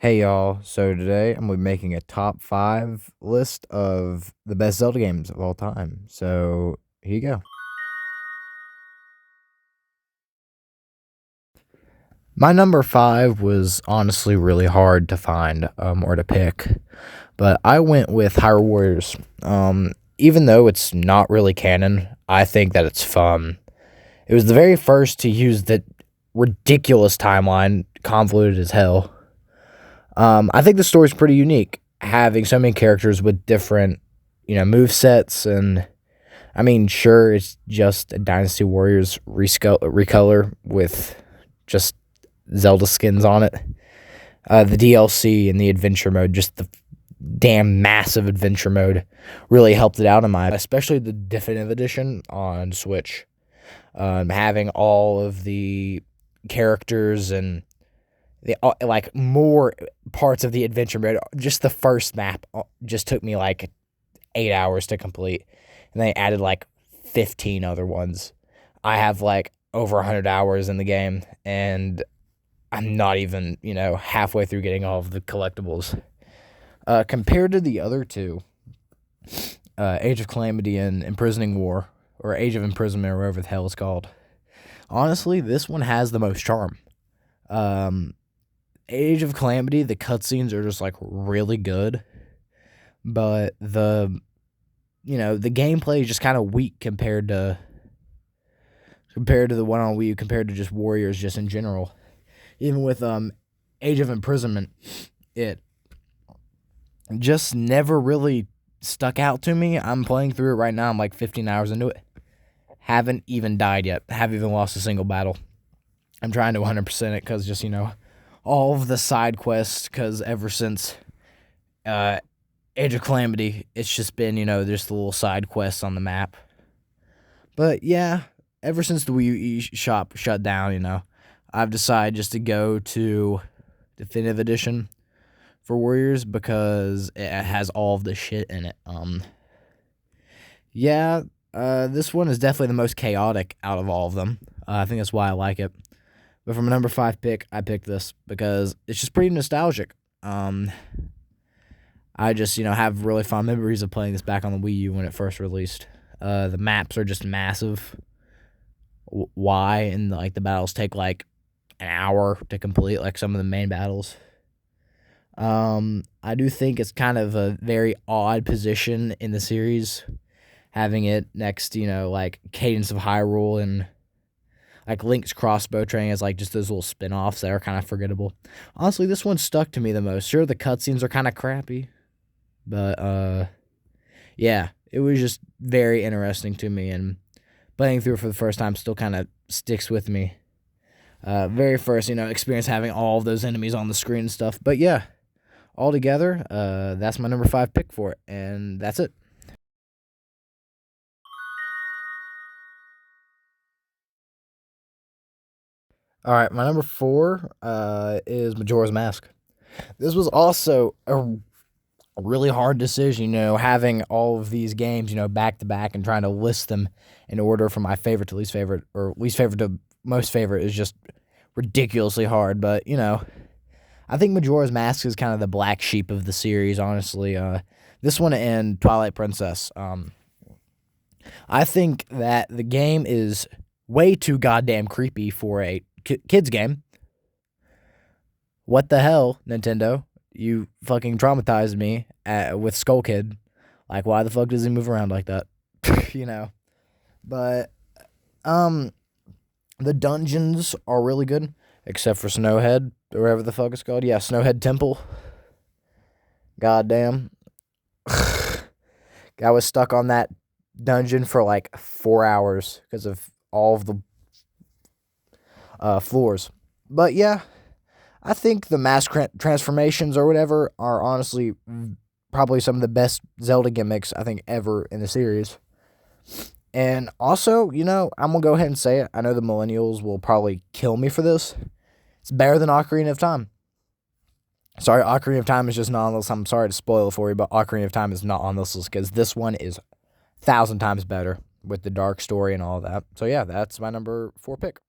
Hey y'all, so today I'm gonna be making a top 5 list of the best Zelda games of all time. So here you go. My number 5 was honestly really hard to find or to pick, but I went with Hyrule Warriors. Even though it's not really canon, I think that it's fun. It was the very first to use the ridiculous timeline, convoluted as hell. I think the story's pretty unique, having so many characters with different, move sets, and I mean, sure, it's just a Dynasty Warriors recolor with just Zelda skins on it. The DLC and the adventure mode, just the damn massive adventure mode, really helped it out in my, especially the definitive edition on Switch. Having all of the characters and like more parts of the adventure mode. Just the first map just took me like 8 hours to complete, and they added like 15 other ones. I have like over 100 hours in the game, and I'm not even halfway through getting all of the collectibles. Compared to the other two, Age of Calamity and Imprisoning War, or Age of Imprisonment, or whatever the hell it's called. Honestly, this one has the most charm. Um, Age of Calamity, the cutscenes are just like really good, but the gameplay is just kind of weak compared to the one on Wii U, compared to just Warriors just in general. Even with Age of Imprisonment, it just never really stuck out to me. I'm playing through it right now. I'm like 15 hours into it. Haven't even died yet. Haven't even lost a single battle. I'm trying to 100% it because just all of the side quests. Because ever since uh, Age of Calamity, it's just been just the little side quests on the map. But yeah, ever since the Wii U shop shut down, I've decided just to go to Definitive Edition for Warriors because it has all of the shit in it. Yeah, this one is definitely the most chaotic out of all of them. I think that's why I like it. But from a number 5 pick, I picked this because it's just pretty nostalgic. I just have really fond memories of playing this back on the Wii U when it first released. The maps are just massive. Why and like the battles take like an hour to complete, like some of the main battles. I do think it's kind of a very odd position in the series, having it next to like Cadence of Hyrule and like Link's crossbow training as like just those little spin-offs that are kind of forgettable. Honestly, this one stuck to me the most. Sure, the cutscenes are kind of crappy, but yeah, it was just very interesting to me, and playing through it for the first time still kind of sticks with me. Very first, experience having all of those enemies on the screen and stuff. But yeah, altogether, that's my number 5 pick for it, and that's it. All right, my number 4 is Majora's Mask. This was also a really hard decision, having all of these games, back to back and trying to list them in order from my favorite to least favorite, or least favorite to most favorite, is just ridiculously hard. But, I think Majora's Mask is kind of the black sheep of the series, honestly. This one and Twilight Princess. I think that the game is way too goddamn creepy for a kid's game. What the hell, Nintendo? You fucking traumatized me with Skull Kid. Like, why the fuck does he move around like that? you know. But um, the dungeons are really good, except for Snowhead, or whatever the fuck it's called. Yeah, Snowhead Temple. Goddamn. I was stuck on that dungeon for like 4 hours because of all of the floors. But yeah, I think the mask transformations or whatever are honestly probably some of the best Zelda gimmicks I think ever in the series. And also, I'm gonna go ahead and say it. I know the millennials will probably kill me for this. It's better than Ocarina of Time. Sorry, Ocarina of Time is just not on this. I'm sorry to spoil it for you, but Ocarina of Time is not on this list because this one is 1,000 times better with the dark story and all that. So yeah, that's my number 4 pick.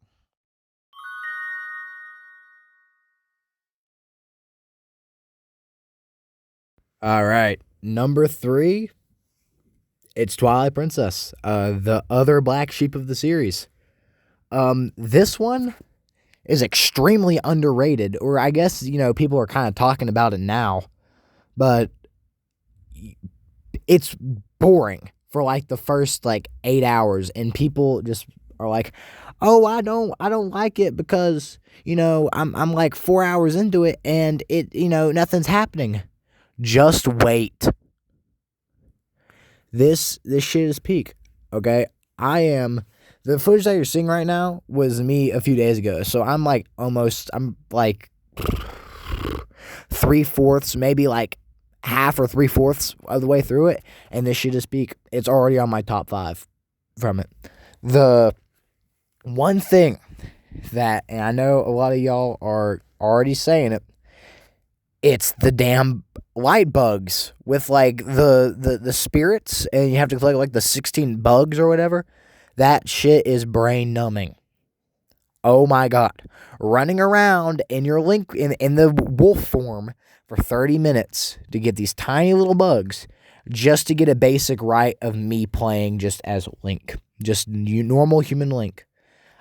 All right. Number three, it's Twilight Princess, the other black sheep of the series. This one is extremely underrated, or I guess, people are kind of talking about it now, but it's boring for like the first like 8 hours, and people just are like, "Oh, I don't like it because I'm like 4 hours into it, and nothing's happening." Just wait. This shit is peak. Okay, I am. The footage that you're seeing right now was me a few days ago, so I'm like 3/4, maybe like half or 3/4 of the way through it, and this shit is peak. It's already on my top five from it. The one thing that, and I know a lot of y'all are already saying it, it's the damn light bugs with like the spirits, and you have to collect like the 16 bugs or whatever. That shit is brain numbing. Oh my god. Running around in your link in the wolf form for 30 minutes to get these tiny little bugs just to get a basic right of me playing just as Link. Just normal human Link.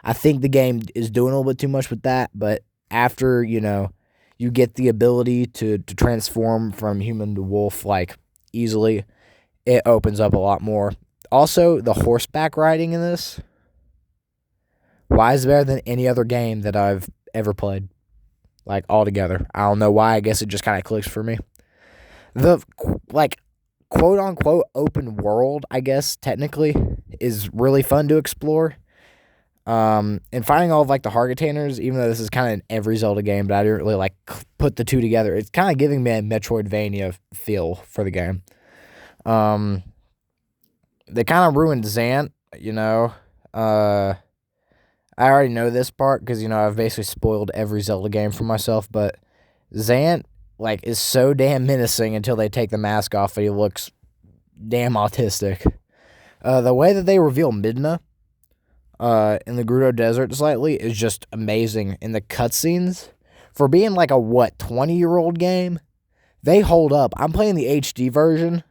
I think the game is doing a little bit too much with that, but after, you get the ability to transform from human to wolf like easily, it opens up a lot more. Also, the horseback riding in this, why is it better than any other game that I've ever played? Like altogether. I don't know why. I guess it just kind of clicks for me. The like quote unquote open world, I guess technically, is really fun to explore. And finding all of like the heart containers, even though this is kind of in every Zelda game, but I didn't really like put the two together. It's kind of giving me a Metroidvania feel for the game. They kind of ruined Zant, I already know this part because I've basically spoiled every Zelda game for myself. But Zant like is so damn menacing until they take the mask off, and he looks damn autistic. The way that they reveal Midna in the Gerudo Desert slightly is just amazing. In the cutscenes, for being like a 20-year-old game, they hold up. I'm playing the HD version,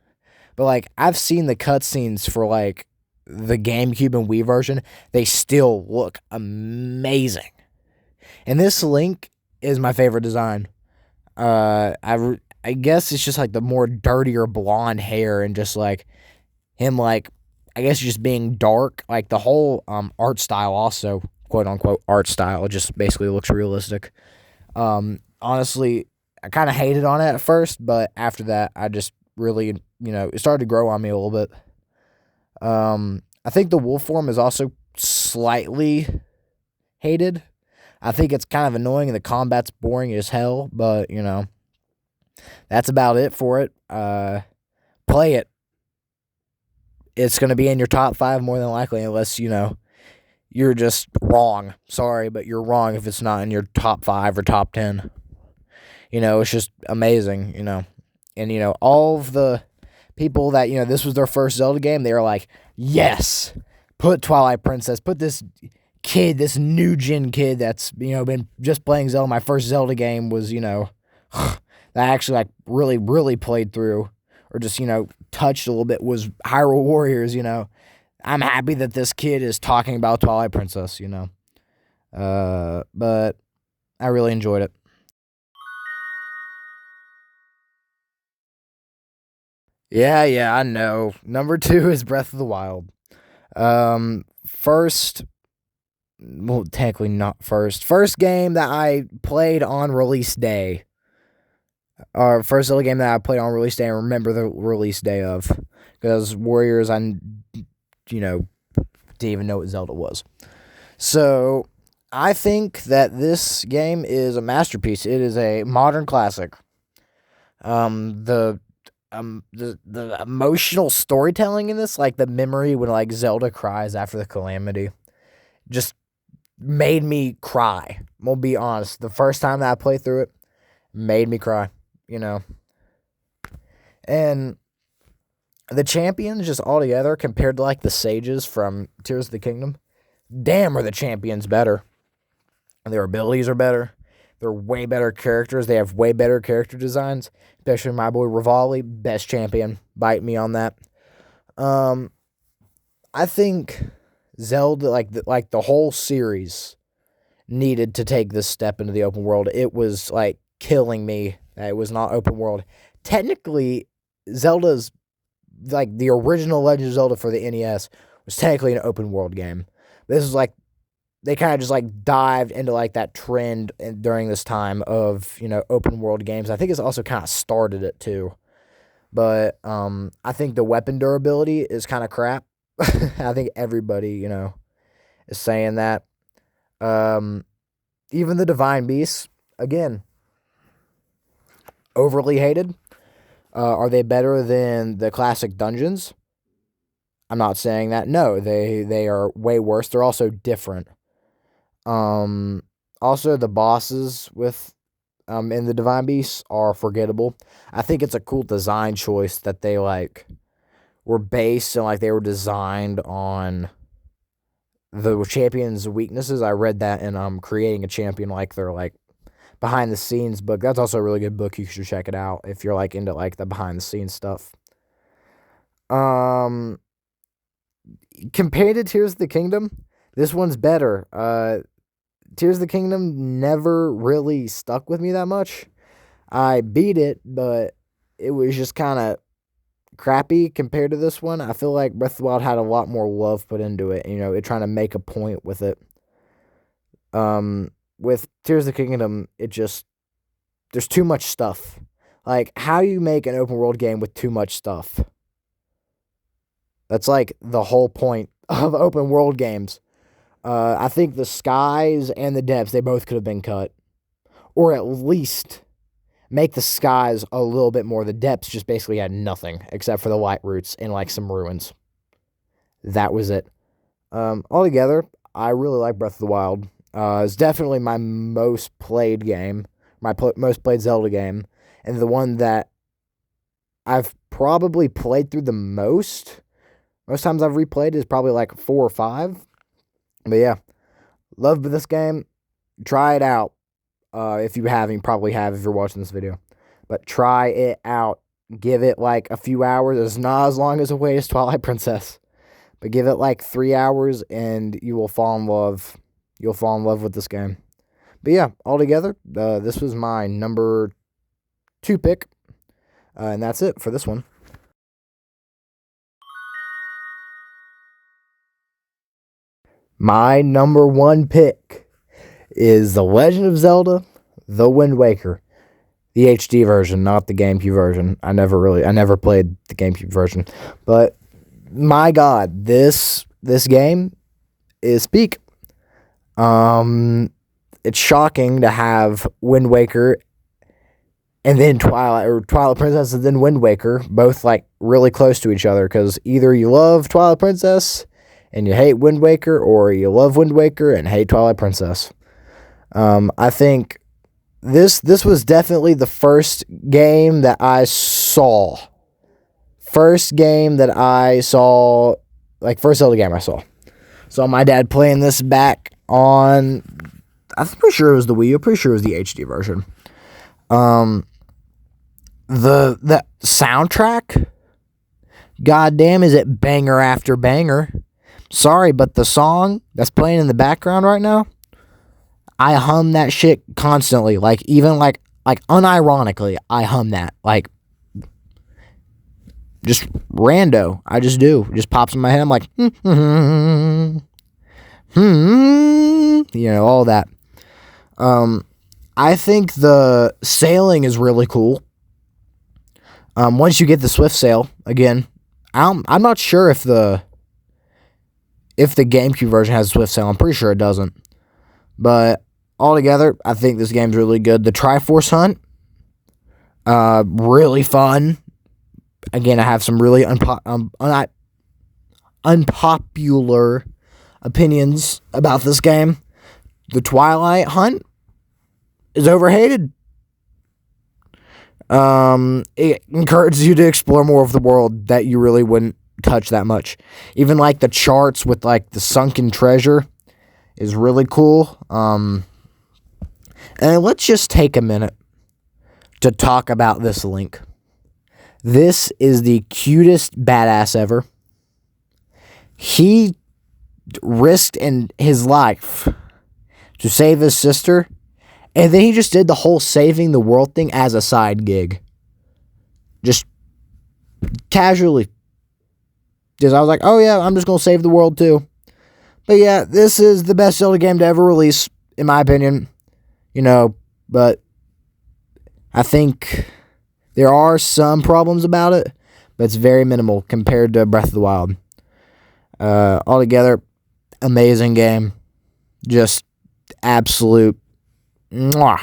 but like I've seen the cutscenes for like the GameCube and Wii version. They still look amazing. And this Link is my favorite design. I guess it's just like the more dirtier blonde hair, and just like him, like I guess just being dark. Like the whole art style, also quote unquote art style, just basically looks realistic. Honestly, I kind of hated on it at first, but after that, I just really, it started to grow on me a little bit. I think the wolf form is also slightly hated. I think it's kind of annoying and the combat's boring as hell, but that's about it for it. Play it. It's going to be in your top 5 more than likely, unless, you're just wrong. Sorry, but you're wrong if it's not in your top 5 or top 10. It's just amazing, And, all of the people that, this was their first Zelda game, they were like, yes, put Twilight Princess, put this kid, this new gen kid that's, been just playing Zelda. My first Zelda game was, that I actually like really, really played through, or just, touched a little bit, was Hyrule Warriors, I'm happy that this kid is talking about Twilight Princess, but I really enjoyed it. Yeah, I know. Number 2 is Breath of the Wild. First, well, technically not first. First game that I played on release day. Or first Zelda game that I played on release day and remember the release day of. Because Warriors, didn't even know what Zelda was. So, I think that this game is a masterpiece. It is a modern classic. The emotional storytelling in this, like the memory when like Zelda cries after the calamity, just made me cry. We'll be honest. The first time that I played through it, made me cry. And the champions just all together compared to like the sages from Tears of the Kingdom, damn, are the champions better. Their abilities are better. They're way better characters. They have way better character designs, especially my boy Rivali, best champion. Bite me on that. Um, I think Zelda, like the whole series, needed to take this step into the open world. It was like killing me that it was not open world. Technically, Zelda's like the original Legend of Zelda for the NES was technically an open world game. This is like they kind of just like dived into like that trend during this time of open world games. I think it's also kind of started it too. But I think the weapon durability is kind of crap. I think everybody is saying that. Even the Divine Beasts, again, overly hated. Are they better than the classic dungeons? I'm not saying that. No, they are way worse. They're also different. Also the bosses with in the Divine Beasts are forgettable. I think it's a cool design choice that they were based and they were designed on the champion's weaknesses. I read that in Creating a Champion, they're behind the scenes book. That's also a really good book. You should check it out if you're into the behind the scenes stuff. Compared to Tears of the Kingdom, this one's better. Tears of the Kingdom never really stuck with me that much. I beat it, but it was just kind of crappy compared to this one. I feel like Breath of the Wild had a lot more love put into it. It trying to make a point with it. With Tears of the Kingdom, there's too much stuff. How do you make an open world game with too much stuff? That's the whole point of open world games. I think the skies and the depths, they both could have been cut. Or at least make the skies a little bit more. The depths just basically had nothing except for the light roots and some ruins. That was it. Altogether, I really like Breath of the Wild. It's definitely my most played game, most played Zelda game, and the one that I've probably played through the most. Most times I've replayed is probably 4 or 5. But yeah, love this game. Try it out. If you haven't, you probably have if you're watching this video. But try it out. Give it a few hours. It's not as long as a wait as Twilight Princess. But give it 3 hours and you will fall in love. You'll fall in love with this game. But yeah, altogether, this was my number 2 pick. And that's it for this one. My number 1 pick is The Legend of Zelda, The Wind Waker. The HD version, not the GameCube version. I never played the GameCube version. But my God, this game is peak. It's shocking to have Wind Waker and then Twilight Princess and then Wind Waker both really close to each other, because either you love Twilight Princess and you hate Wind Waker, or you love Wind Waker and hate Twilight Princess. I think this was definitely the first game that I saw. First game that I saw, first Zelda game I saw. Saw my dad playing this back on, I'm pretty sure it was the Wii. I'm pretty sure it was the HD version. The soundtrack, goddamn, is it banger after banger. Sorry, but the song that's playing in the background right now, I hum that shit constantly. Even unironically, I hum that. Just rando. I just do. It just pops in my head. I'm like, all that. I think the sailing is really cool. Once you get the Swift Sail, again, I'm not sure if the GameCube version has a Swift Sail. I'm pretty sure it doesn't. But altogether, I think this game's really good. The Triforce Hunt, really fun. Again, I have some really unpopular opinions about this game. The Twilight Hunt is overhated. It encourages you to explore more of the world that you really wouldn't touch that much. Even the charts with the sunken treasure is really cool. And let's just take a minute to talk about this Link. This is the cutest badass ever. He risked in his life to save his sister, and then he just did the whole saving the world thing as a side gig. Just casually. Just I was like, oh yeah, I'm just going to save the world too. But yeah, this is the best Zelda game to ever release, in my opinion. But I think there are some problems about it, but it's very minimal compared to Breath of the Wild. Altogether, amazing game. Just absolute mwah.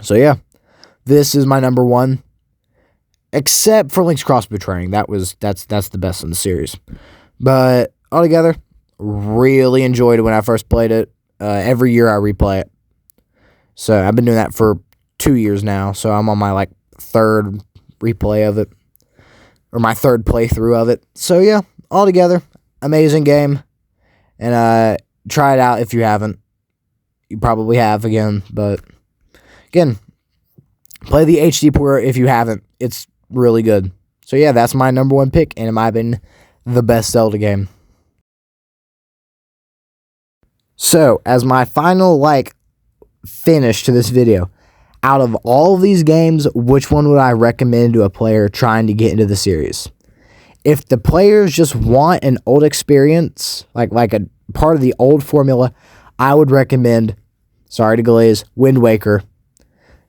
So yeah, this is my number one. Except for Link's Cross Betraying. That's the best in the series. But altogether, really enjoyed it when I first played it. Every year I replay it. So I've been doing that for 2 years now. So I'm on my third replay of it. Or my third playthrough of it. So yeah, altogether, amazing game. And try it out if you haven't. You probably have again. But again, play the HD port if you haven't. It's really good. So yeah, that's my number one pick. And it might have been the best Zelda game. So, as my final, finish to this video, out of all of these games, which one would I recommend to a player trying to get into the series? If the players just want an old experience, like a part of the old formula, I would recommend, sorry to glaze, Wind Waker.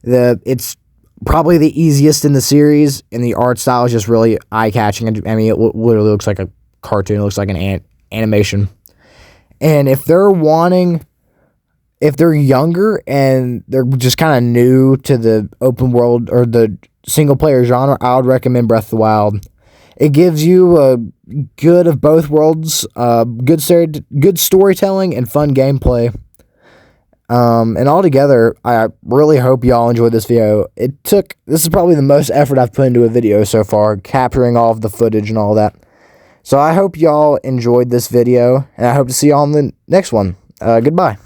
It's probably the easiest in the series, and the art style is just really eye-catching. I mean, it literally looks like a cartoon. It looks like an animation. And if they're younger and they're just kind of new to the open world or the single player genre, I would recommend Breath of the Wild. It gives you a good of both worlds, good storytelling and fun gameplay. And altogether, I really hope y'all enjoyed this video. This is probably the most effort I've put into a video so far, capturing all of the footage and all that. So I hope y'all enjoyed this video, and I hope to see y'all in the next one. Goodbye.